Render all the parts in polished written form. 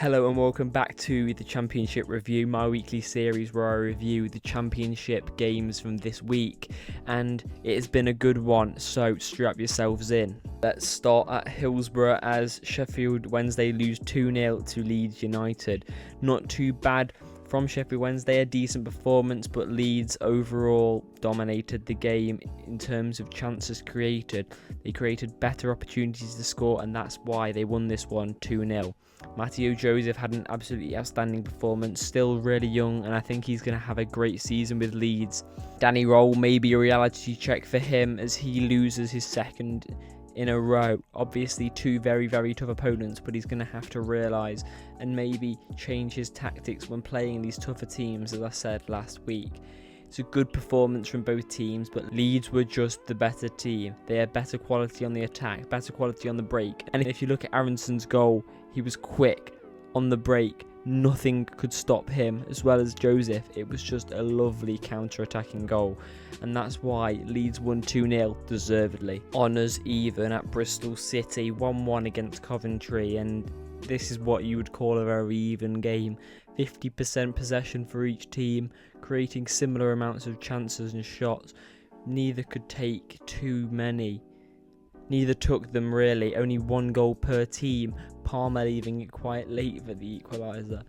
Hello and welcome back to the Championship Review, my weekly series where I review the Championship games from this week, and it has been a good one, so strap yourselves in. Let's start at Hillsborough as Sheffield Wednesday lose 2-0 to Leeds United. Not too bad from Sheffield Wednesday, a decent performance, but Leeds overall dominated the game in terms of chances created. They created better opportunities to score, and that's why they won this one 2-0. Matteo Joseph had an absolutely outstanding performance, still really young, and I think he's going to have a great season with Leeds. Danny Roll may be a reality check for him as he loses his second in a row. Obviously two very tough opponents, but he's going to have to realise and maybe change his tactics when playing these tougher teams, as I said last week. It's a good performance from both teams, but Leeds were just the better team. They had better quality on the attack, better quality on the break, and if you look at Aronson's goal, he was quick on the break. Nothing could stop him, as well as Joseph. It was just a lovely counter-attacking goal, and that's why Leeds won 2-0 deservedly. Honours even at Bristol City, 1-1 against Coventry, and this is what you would call a very even game. 50% possession for each team, creating similar amounts of chances and shots. Neither could take too many. Neither took them really, only one goal per team. Palmer leaving it quite late for the equaliser,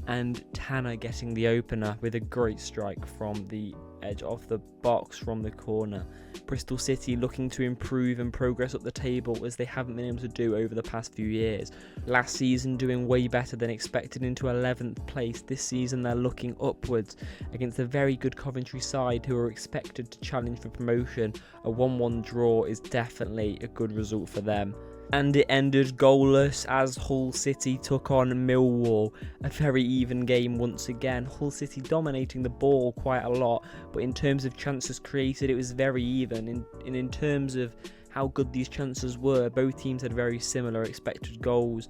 and Tanner getting the opener with a great strike from the edge of the box from the corner. Bristol City looking to improve and progress up the table as they haven't been able to do over the past few years. Last season doing way better than expected into 11th place. This season they're looking upwards against a very good Coventry side who are expected to challenge for promotion. A 1-1 draw is definitely a good result for them. And it ended goalless as Hull City took on Millwall. A very even game once again. Hull City dominating the ball quite a lot, but in terms of chances created, it was very even. In terms of how good these chances were, both teams had very similar expected goals.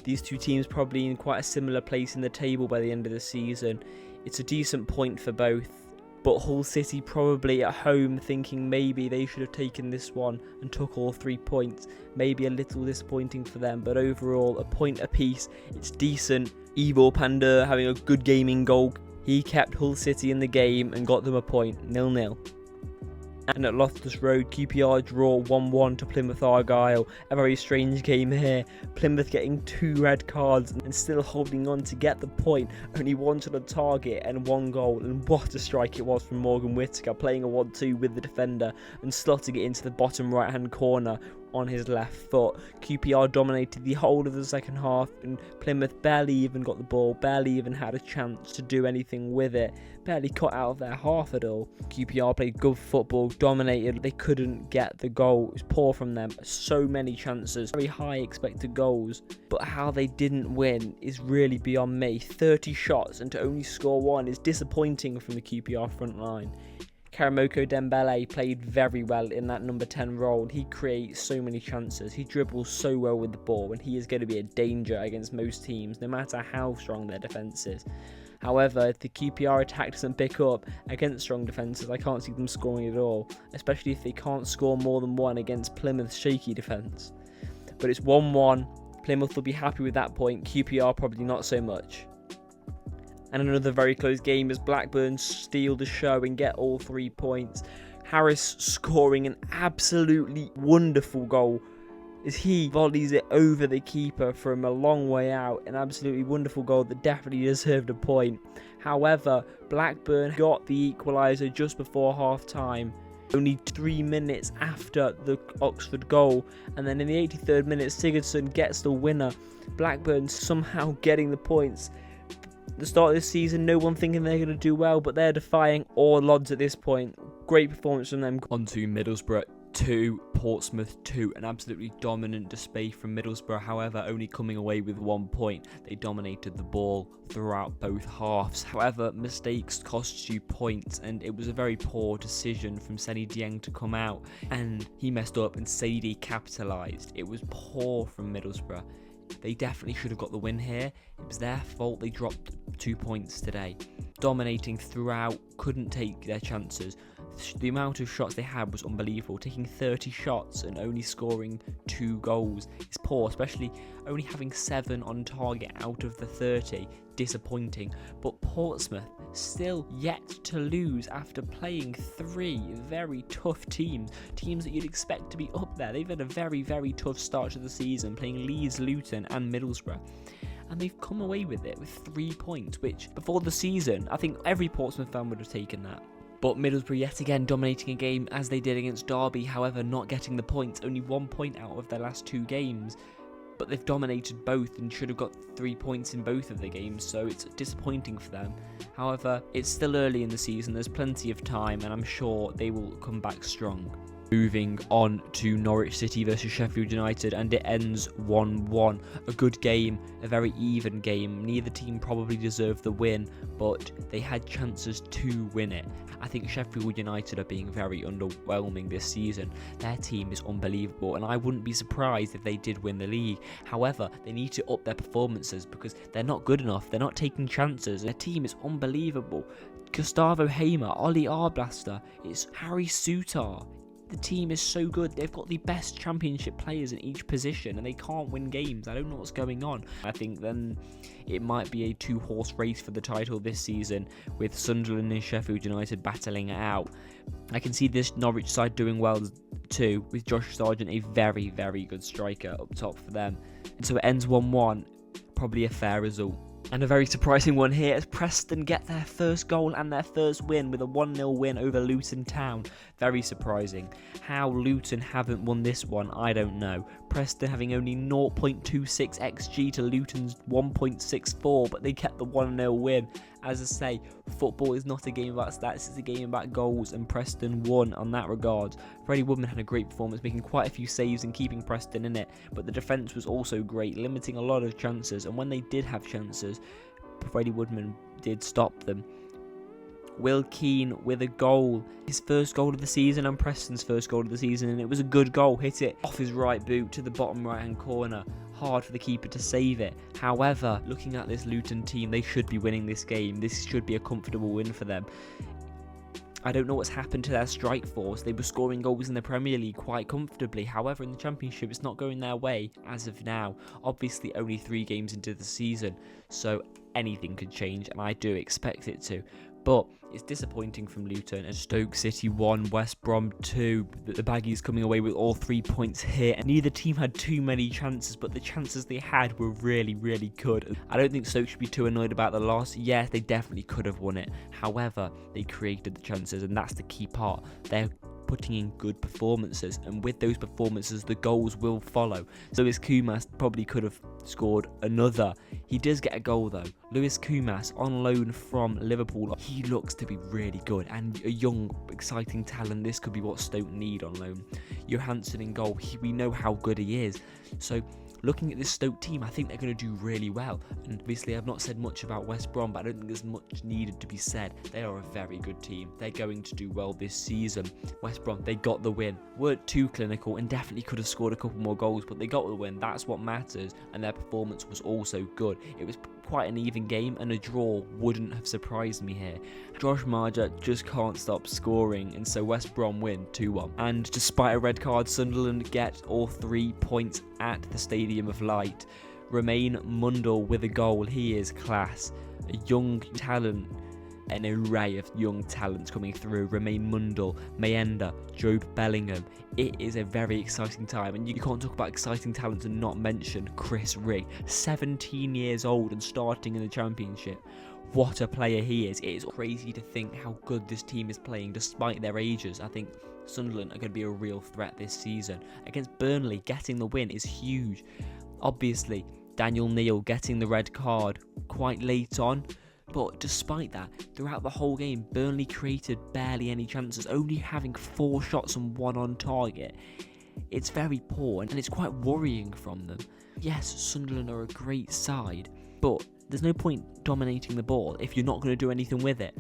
These two teams probably in quite a similar place in the table by the end of the season. It's a decent point for both. But Hull City probably at home thinking maybe they should have taken this one and took all 3 points. Maybe a little disappointing for them, but overall a point apiece. It's decent. Ivor Pandur having a good gaming goal. He kept Hull City in the game and got them a point, 0-0. And at Loftus Road, QPR draw 1-1 to Plymouth Argyle. A very strange game here. Plymouth getting 2 red cards and still holding on to get the point. Only 1 to the target and 1 goal. And what a strike it was from Morgan Whittaker, playing a 1-2 with the defender and slotting it into the bottom right hand corner on his left foot. QPR dominated the whole of the second half, and Plymouth barely even got the ball, barely even had a chance to do anything with it, barely cut out of their half at all. QPR played good football, dominated, they couldn't get the goal. It was poor from them, so many chances, very high expected goals, but how they didn't win is really beyond me. 30 shots and to only score 1 is disappointing from the QPR front line. Karamoko Dembele played very well in that number 10 role. He creates so many chances. He dribbles so well with the ball, and he is going to be a danger against most teams, no matter how strong their defence is. However, if the QPR attack doesn't pick up against strong defences, I can't see them scoring at all, especially if they can't score more than 1 against Plymouth's shaky defence. But it's 1-1. Plymouth will be happy with that point. QPR probably not so much. And another very close game as Blackburn steal the show and get all 3 points. Harris scoring an absolutely wonderful goal as he volleys it over the keeper from a long way out. An absolutely wonderful goal that definitely deserved a point. However, Blackburn got the equaliser just before half time, only 3 minutes after the Oxford goal, and then in the 83rd minute Sigurdsson gets the winner. Blackburn somehow getting the points. The start of this season, no one thinking they're going to do well, but they're defying all odds at this point. Great performance from them. On to Middlesbrough 2, Portsmouth 2. An absolutely dominant display from Middlesbrough, however, only coming away with 1 point. They dominated the ball throughout both halves. However, mistakes cost you points, and it was a very poor decision from Seny Dieng to come out, and he messed up, and Sadie capitalised. It was poor from Middlesbrough. They definitely should have got the win here. It was their fault they dropped 2 points today. dominating throughout, couldn't take their chances. The amount of shots they had was unbelievable. Taking 30 shots and only scoring 2 goals is poor, especially only having 7 on target out of the 30. Disappointing. But Portsmouth still yet to lose after playing 3 very tough teams that you'd expect to be up there. They've had a very, very tough start to the season, playing Leeds, Luton and Middlesbrough. And they've come away with it with 3 points, which before the season, I think every Portsmouth fan would have taken that. But Middlesbrough yet again dominating a game as they did against Derby, however not getting the points, only 1 point out of their last 2 games. But they've dominated both and should have got 3 points in both of the games, so it's disappointing for them. However, it's still early in the season, there's plenty of time, and I'm sure they will come back strong. Moving on to Norwich City versus Sheffield United, and it ends 1-1. A good game, a very even game. Neither team probably deserved the win, but they had chances to win it. I think Sheffield United are being very underwhelming this season. Their team is unbelievable, and I wouldn't be surprised if they did win the league. However, they need to up their performances because they're not good enough. They're not taking chances. Their team is unbelievable. Gustavo Hamer, Ollie Arblaster, it's Harry Sutar. The team is so good. They've got the best championship players in each position and they can't win games. I don't know what's going on. I think then it might be a 2-horse race for the title this season, with Sunderland and Sheffield United battling it out. I can see this Norwich side doing well too, with Josh Sargent, a very, very good striker up top for them. And so it ends 1-1, probably a fair result. And a very surprising one here as Preston get their first goal and their first win with a 1-0 win over Luton Town. Very surprising. How Luton haven't won this one, I don't know. Preston having only 0.26 XG to Luton's 1.64, but they get the 1-0 win. As I say, football is not a game about stats, it's a game about goals, and Preston won on that regard. Freddie Woodman had a great performance, making quite a few saves and keeping Preston in it, but the defence was also great, limiting a lot of chances, and when they did have chances, Freddie Woodman did stop them. Will Keane with a goal, his first goal of the season and Preston's first goal of the season, and it was a good goal. Hit it off his right boot to the bottom right hand corner. Hard for the keeper to save it. However, looking at this Luton team, they should be winning this game. This should be a comfortable win for them. I don't know what's happened to their strike force. They were scoring goals in the Premier League quite comfortably. However, in the Championship, it's not going their way as of now. Obviously, only 3 games into the season, so anything could change, and I do expect it to. But it's disappointing from Luton, as Stoke City 1, West Brom 2. The Baggies coming away with all 3 points here. And neither team had too many chances, but the chances they had were really, really good. I don't think Stoke should be too annoyed about the loss. Yes, they definitely could have won it. However, they created the chances, and that's the key part. They're putting in good performances, and with those performances the goals will follow. So Lewis Kumas probably could have scored another. He does get a goal though. Lewis Kumas on loan from Liverpool, he looks to be really good and a young exciting talent. This could be what Stoke need on loan. Johansson in goal, we know how good he is. So looking at this Stoke team, I think they're going to do really well. And obviously, I've not said much about West Brom, but I don't think there's much needed to be said. They are a very good team. They're going to do well this season. West Brom, they got the win. Weren't too clinical and definitely could have scored a couple more goals, but they got the win. That's what matters. And their performance was also good. It was quite an even game, and a draw wouldn't have surprised me here. Josh Marger just can't stop scoring, and so West Brom win 2-1. And despite a red card, Sunderland get all 3 points at the Stadium of Light. Romain Mundle with a goal, he is class. A young talent, an array of young talents coming through. Romain Mundle, Mayenda, Jobe Bellingham. It is a very exciting time, and you can't talk about exciting talents and not mention Chris Rigg, 17 years old and starting in the Championship. What a player he is. It is crazy to think how good this team is playing despite their ages. I think Sunderland are going to be a real threat this season. Against Burnley, getting the win is huge. Obviously, Daniel Neal getting the red card quite late on. But despite that, throughout the whole game, Burnley created barely any chances, only having 4 shots and 1 on target. It's very poor, and it's quite worrying from them. Yes, Sunderland are a great side, but there's no point dominating the ball if you're not going to do anything with it.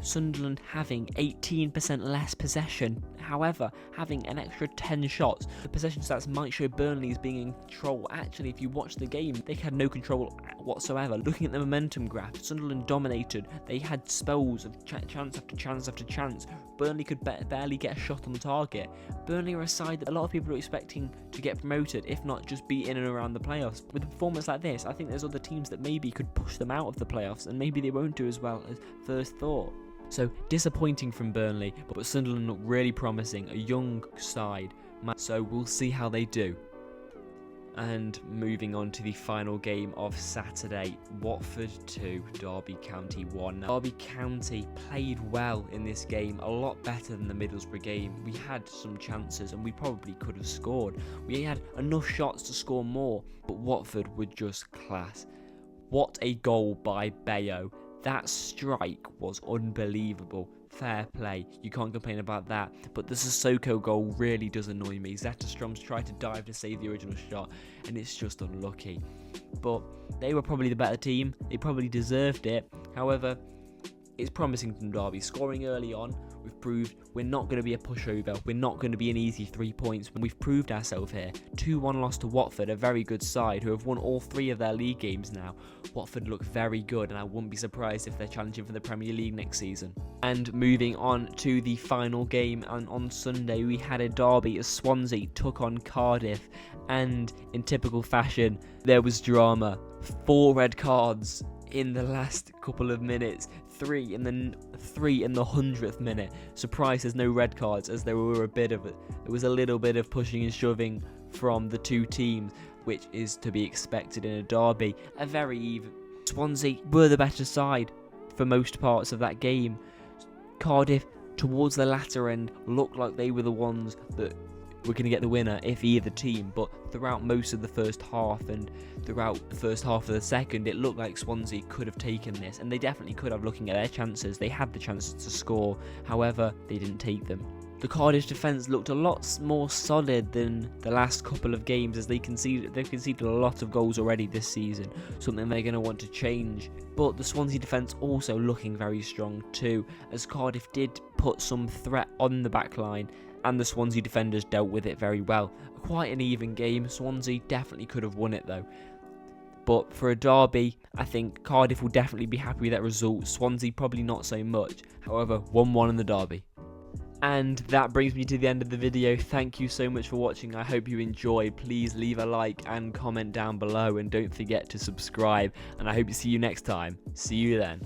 Sunderland having 18% less possession, however, having an extra 10 shots. The possession stats might show Burnley as being in control. Actually, if you watch the game, they had no control whatsoever. Looking at the momentum graph, Sunderland dominated. They had spells of chance after chance after chance. Burnley could barely get a shot on target. Burnley are a side that a lot of people are expecting to get promoted, if not just be in and around the playoffs. With a performance like this, I think there's other teams that maybe could push them out of the playoffs, and maybe they won't do as well as first thought. So disappointing from Burnley, but Sunderland look really promising, a young side, so we'll see how they do. And moving on to the final game of Saturday, Watford 2, Derby County 1. Derby County played well in this game, a lot better than the Middlesbrough game. We had some chances and we probably could have scored. We had enough shots to score more, but Watford were just class. What a goal by Bayo. That strike was unbelievable. Fair play, you can't complain about that. But the Sissoko goal really does annoy me. Zetterstrom's tried to dive to save the original shot, and it's just unlucky. But they were probably the better team. They probably deserved it. However, it's promising from Derby. Scoring early on, we've proved we're not going to be a pushover. We're not going to be an easy 3 points. We've proved ourselves here. 2-1 loss to Watford, a very good side who have won all 3 of their league games now. Watford look very good, and I wouldn't be surprised if they're challenging for the Premier League next season. And moving on to the final game, and on Sunday we had a derby as Swansea took on Cardiff, and in typical fashion there was drama. 4 red cards in the last couple of minutes, 3 in the 100th minute. Surprised there's no red cards, as there was a little bit of pushing and shoving from the two teams, which is to be expected in a derby. A very even. Swansea were the better side for most parts of that game. Cardiff, towards the latter end, looked like they were the ones that were going to get the winner, if either team, but throughout most of the first half and throughout the first half of the second, it looked like Swansea could have taken this, and they definitely could have. Looking at their chances, they had the chances to score, however they didn't take them. The Cardiff defence looked a lot more solid than the last couple of games, as they've conceded a lot of goals already this season, something they're going to want to change. But the Swansea defence also looking very strong too, as Cardiff did put some threat on the back line, and the Swansea defenders dealt with it very well. Quite an even game. Swansea definitely could have won it though. But for a derby, I think Cardiff will definitely be happy with that result. Swansea probably not so much. However, 1-1 in the derby. And that brings me to the end of the video. Thank you so much for watching. I hope you enjoyed. Please leave a like and comment down below, and don't forget to subscribe. And I hope to see you next time. See you then.